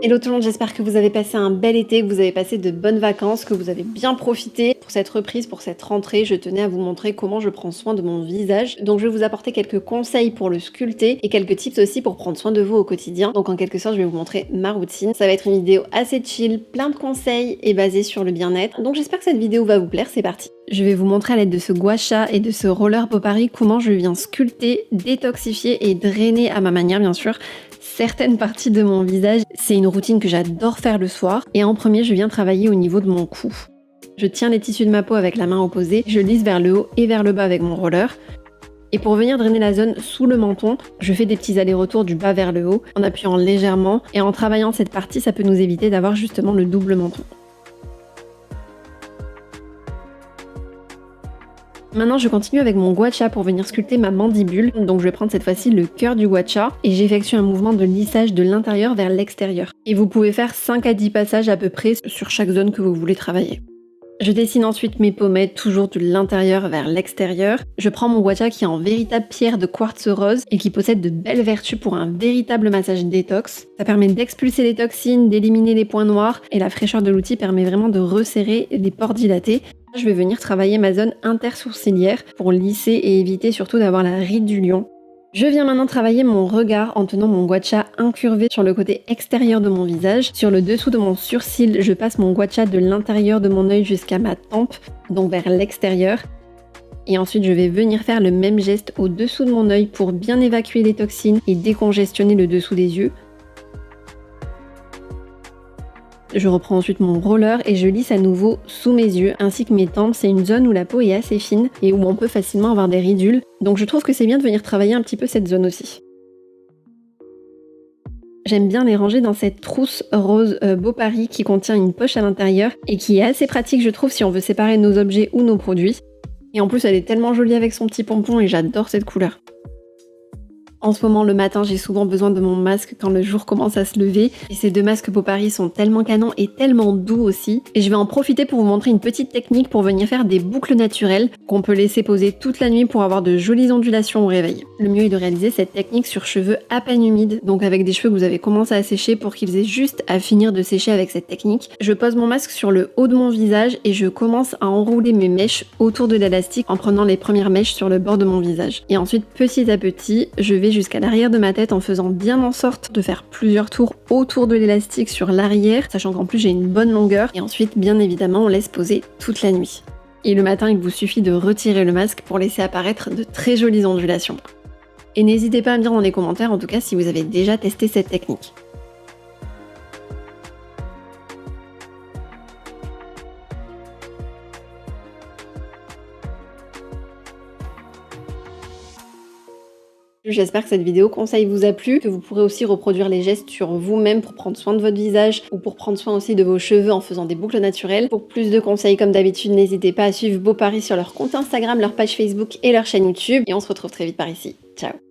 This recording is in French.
Hello tout le monde, j'espère que vous avez passé un bel été, que vous avez passé de bonnes vacances, que vous avez bien profité. Pour cette reprise, pour cette rentrée, je tenais à vous montrer comment je prends soin de mon visage. Donc je vais vous apporter quelques conseils pour le sculpter et quelques tips aussi pour prendre soin de vous au quotidien. Donc en quelque sorte, je vais vous montrer ma routine. Ça va être une vidéo assez chill, plein de conseils et basée sur le bien-être. Donc j'espère que cette vidéo va vous plaire, c'est parti. Je vais vous montrer à l'aide de ce gua sha et de ce roller Popari comment je viens sculpter, détoxifier et drainer à ma manière bien sûr certaines parties de mon visage. C'est une routine que j'adore faire le soir et en premier je viens travailler au niveau de mon cou. Je tiens les tissus de ma peau avec la main opposée, je lisse vers le haut et vers le bas avec mon roller. Et pour venir drainer la zone sous le menton, je fais des petits allers-retours du bas vers le haut en appuyant légèrement et en travaillant cette partie ça peut nous éviter d'avoir justement le double menton. Maintenant, je continue avec mon gua sha pour venir sculpter ma mandibule. Donc je vais prendre cette fois-ci le cœur du gua sha et j'effectue un mouvement de lissage de l'intérieur vers l'extérieur. Et vous pouvez faire 5 à 10 passages à peu près sur chaque zone que vous voulez travailler. Je dessine ensuite mes pommettes, toujours de l'intérieur vers l'extérieur. Je prends mon gua sha qui est en véritable pierre de quartz rose et qui possède de belles vertus pour un véritable massage détox. Ça permet d'expulser les toxines, d'éliminer les points noirs et la fraîcheur de l'outil permet vraiment de resserrer les pores dilatés. Je vais venir travailler ma zone intersourcilière pour lisser et éviter surtout d'avoir la ride du lion. Je viens maintenant travailler mon regard en tenant mon gua sha incurvé sur le côté extérieur de mon visage. Sur le dessous de mon sourcil, je passe mon gua sha de l'intérieur de mon œil jusqu'à ma tempe, donc vers l'extérieur. Et ensuite, je vais venir faire le même geste au dessous de mon œil pour bien évacuer les toxines et décongestionner le dessous des yeux. Je reprends ensuite mon roller et je lisse à nouveau sous mes yeux ainsi que mes tempes. C'est une zone où la peau est assez fine et où on peut facilement avoir des ridules. Donc je trouve que c'est bien de venir travailler un petit peu cette zone aussi. J'aime bien les ranger dans cette trousse rose Popari qui contient une poche à l'intérieur et qui est assez pratique je trouve si on veut séparer nos objets ou nos produits. Et en plus elle est tellement jolie avec son petit pompon et j'adore cette couleur. En ce moment, le matin, j'ai souvent besoin de mon masque quand le jour commence à se lever. Et ces deux masques Popari sont tellement canons et tellement doux aussi. Et je vais en profiter pour vous montrer une petite technique pour venir faire des boucles naturelles qu'on peut laisser poser toute la nuit pour avoir de jolies ondulations au réveil. Le mieux est de réaliser cette technique sur cheveux à peine humides, donc avec des cheveux que vous avez commencé à sécher pour qu'ils aient juste à finir de sécher avec cette technique. Je pose mon masque sur le haut de mon visage et je commence à enrouler mes mèches autour de l'élastique en prenant les premières mèches sur le bord de mon visage. Et ensuite, petit à petit, je vais jusqu'à l'arrière de ma tête en faisant bien en sorte de faire plusieurs tours autour de l'élastique sur l'arrière, sachant qu'en plus j'ai une bonne longueur. Et ensuite, bien évidemment, on laisse poser toute la nuit. Et le matin, il vous suffit de retirer le masque pour laisser apparaître de très jolies ondulations. Et n'hésitez pas à me dire dans les commentaires en tout cas si vous avez déjà testé cette technique. J'espère que cette vidéo conseil vous a plu, que vous pourrez aussi reproduire les gestes sur vous-même pour prendre soin de votre visage ou pour prendre soin aussi de vos cheveux en faisant des boucles naturelles. Pour plus de conseils comme d'habitude, n'hésitez pas à suivre Popari sur leur compte Instagram, leur page Facebook et leur chaîne YouTube. Et on se retrouve très vite par ici. Ciao!